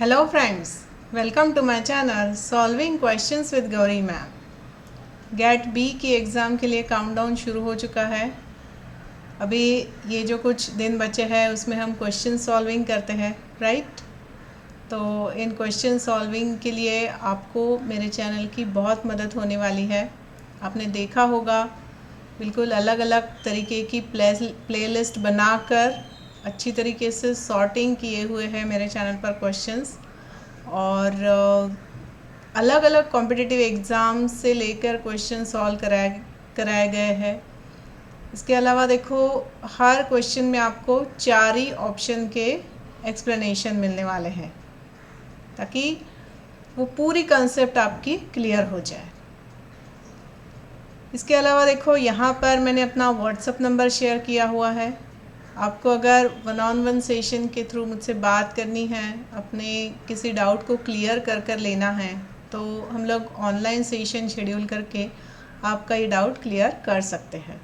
Hello friends, welcome to my channel solving questions with Gauri ma'am. GAT B की exam के लिए countdown शुरू हो चुका है। अभी ये जो कुछ दिन बचे हैं उसमें हम क्वेश्चन सॉल्विंग करते हैं, राइट। तो इन क्वेश्चन सॉल्विंग के लिए आपको मेरे चैनल की बहुत मदद होने वाली है। आपने देखा होगा बिल्कुल अलग अलग तरीके की प्लेलिस्ट बनाकर अच्छी तरीके से सॉर्टिंग किए हुए हैं मेरे चैनल पर क्वेश्चंस, और अलग अलग कॉम्पिटिटिव एग्ज़ाम से लेकर क्वेश्चन सॉल्व कराए गए हैं। इसके अलावा देखो, हर क्वेश्चन में आपको 4 ही ऑप्शन के एक्सप्लेनेशन मिलने वाले हैं ताकि वो पूरी कंसेप्ट आपकी क्लियर हो जाए। इसके अलावा देखो, यहाँ पर मैंने अपना व्हाट्सअप नंबर शेयर किया हुआ है। आपको अगर 1-on-1 सेशन के थ्रू मुझसे बात करनी है, अपने किसी डाउट को क्लियर कर लेना है, तो हम लोग ऑनलाइन सेशन शेड्यूल करके आपका ये डाउट क्लियर कर सकते हैं।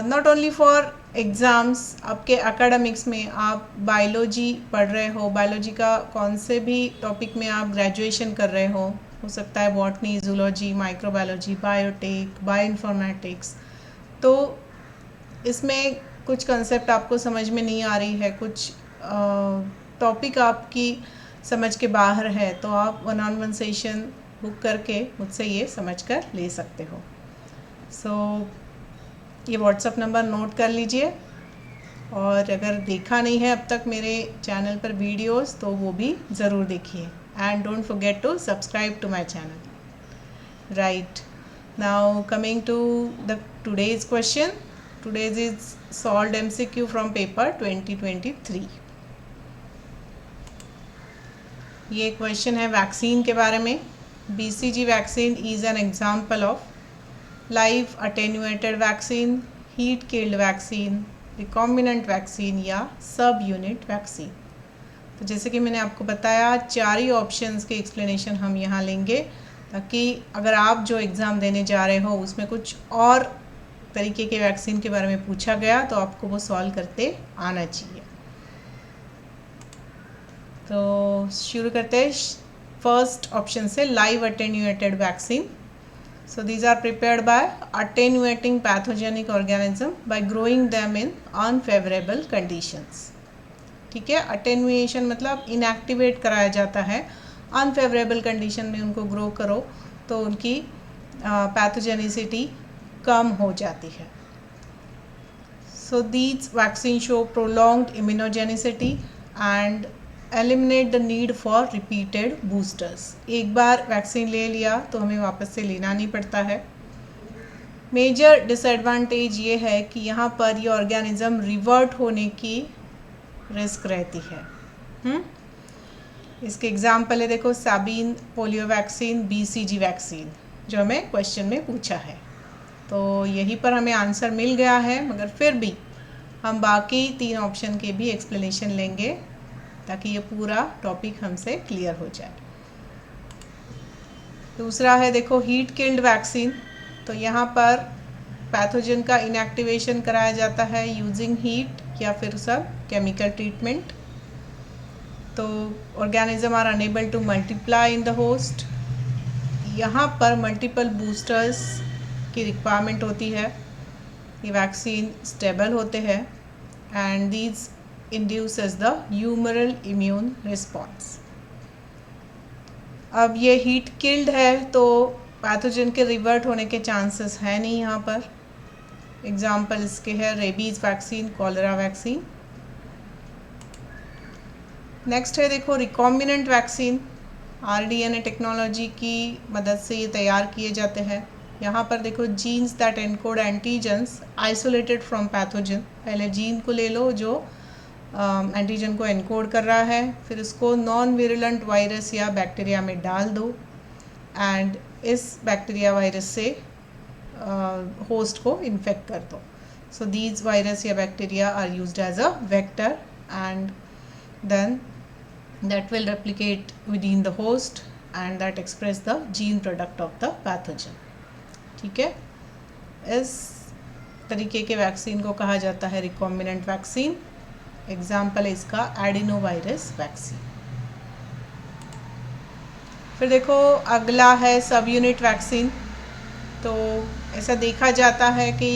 नॉट ओनली फॉर एग्ज़ाम्स, आपके एकेडमिक्स में आप बायोलॉजी पढ़ रहे हो, बायोलॉजी का कौन से भी टॉपिक में आप ग्रेजुएशन कर रहे हो सकता है botany, zoology, microbiology, biotech, bioinformatics. तो इसमें कुछ कंसेप्ट आपको समझ में नहीं आ रही है, कुछ टॉपिक आपकी समझ के बाहर है, तो आप 1-on-1 सेशन बुक करके मुझसे ये समझ कर ले सकते हो। ये व्हाट्सअप नंबर नोट कर लीजिए, और अगर देखा नहीं है अब तक मेरे चैनल पर वीडियोस तो वो भी ज़रूर देखिए, and don't forget to subscribe to my channel. Right, now coming to the today's question. Today's is solved MCQ from paper 2023. ये क्वेश्चन है वैक्सीन के बारे में। BCG vaccine is an example of live attenuated vaccine, heat killed vaccine, recombinant vaccine या सब unit vaccine. तो जैसे कि मैंने आपको बताया, 4 ही ऑप्शंस के एक्सप्लेनेशन हम यहाँ लेंगे, ताकि अगर आप जो एग्ज़ाम देने जा रहे हो उसमें कुछ और तरीके के वैक्सीन के बारे में पूछा गया तो आपको वो सॉल्व करते आना चाहिए। तो शुरू करते हैं फर्स्ट ऑप्शन से, live attenuated vaccine. So these are prepared by attenuating pathogenic organism by growing them in unfavorable conditions. ठीक है, अटेन्यूएशन मतलब इनएक्टिवेट कराया जाता है, अनफेवरेबल कंडीशन में उनको ग्रो करो तो उनकी पैथोजेनिसिटी कम हो जाती है। So these vaccines show prolonged immunogenicity and eliminate the need for repeated boosters. एक बार वैक्सीन ले लिया तो हमें वापस से लेना नहीं पड़ता है। मेजर डिसएडवांटेज ये है कि यहाँ पर ये ऑर्गेनिज्म रिवर्ट होने की रिस्क रहती है। इसके एग्जाम्पल है, देखो, साबीन पोलियो वैक्सीन, BCG वैक्सीन, जो हमें क्वेश्चन में पूछा है। तो यहीं पर हमें आंसर मिल गया है, मगर फिर भी हम बाकी 3 ऑप्शन के भी एक्सप्लेनेशन लेंगे ताकि ये पूरा टॉपिक हमसे क्लियर हो जाए। दूसरा है, देखो, हीट किल्ड वैक्सीन। तो यहाँ पर पैथोजन का इनएक्टिवेशन कराया जाता है यूजिंग हीट या फिर सब केमिकल ट्रीटमेंट। तो organism are unable to multiply in the host. यहाँ पर मल्टीपल बूस्टर्स की रिक्वायरमेंट होती है। ये वैक्सीन स्टेबल होते हैं and these induces the humoral immune response. अब ये हीट किल्ड है तो पैथोजन के रिवर्ट होने के चांसेस है नहीं यहाँ पर। एग्जाम्पल इसके है rabies vaccine, cholera vaccine. Next है, देखो, रिकॉम्बिनेंट वैक्सीन। RDNA टेक्नोलॉजी की मदद से ये तैयार किए जाते हैं। यहाँ पर देखो, genes that encode antigens isolated from pathogen. पहले जीन को ले लो जो एंटीजन को एनकोड कर रहा है, फिर उसको नॉन विरुलेंट वायरस या बैक्टीरिया में डाल दो एंड इस बैक्टीरिया वायरस से होस्ट को इन्फेक्ट कर दो। सो दीज वायरस या bacteria are used as a vector and then that will replicate within the host and that express the gene product of the pathogen. ठीक है, इस तरीके के वैक्सीन को कहा जाता है रिकॉम्बिनेंट वैक्सीन। एग्जाम्पल है इसका एडिनो वायरस वैक्सीन। फिर देखो अगला है सब यूनिट वैक्सीन। तो ऐसा देखा जाता है कि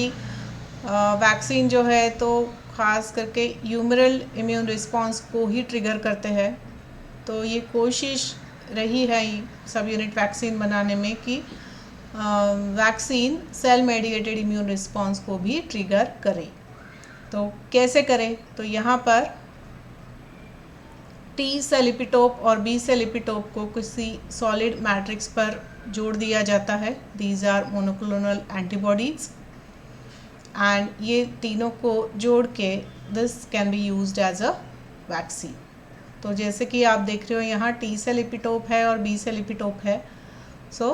वैक्सीन जो है तो ख़ास करके ह्यूमरल इम्यून रिस्पॉन्स को ही ट्रिगर करते हैं। तो ये कोशिश रही है सब यूनिट वैक्सीन बनाने में कि vaccine cell mediated immune response को भी ट्रिगर करे। तो कैसे करें? तो यहाँ पर टी सेल एपिटोप और बी सेल एपिटोप को किसी सॉलिड मैट्रिक्स पर जोड़ दिया जाता है। These are monoclonal antibodies and ये तीनों को जोड़ के this can be used as a vaccine. तो जैसे कि आप देख रहे हो यहाँ टी सेल एपिटोप है और बी सेल एपिटोप है, so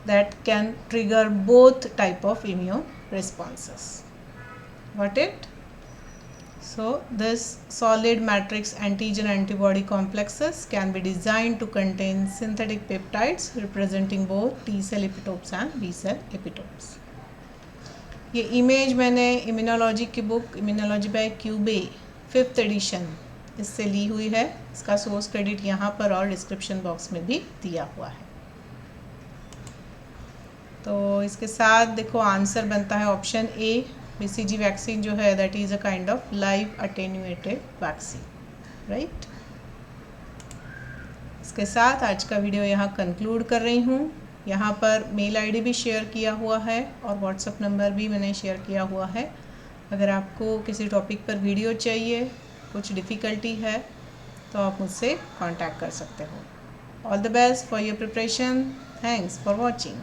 that can trigger both type of immune responses. Got it? So this solid matrix antigen antibody complexes can be designed to contain synthetic peptides representing both T cell epitopes and B cell epitopes. ये image मैंने immunology की book immunology by Kuby 5th edition इससे ली हुई है। इसका source credit यहाँ पर और डिस्क्रिप्शन बॉक्स में भी दिया हुआ है। तो इसके साथ देखो आंसर बनता है ऑप्शन ए। BCG वैक्सीन जो है that is a kind of live attenuated vaccine, right. इसके साथ आज का वीडियो यहाँ कंक्लूड कर रही हूँ। यहाँ पर मेल आईडी भी शेयर किया हुआ है और व्हाट्सएप नंबर भी मैंने शेयर किया हुआ है। अगर आपको किसी टॉपिक पर वीडियो चाहिए, कुछ डिफ़िकल्टी है, तो आप मुझसे कांटेक्ट कर सकते हो। All the best for your preparation. Thanks for watching.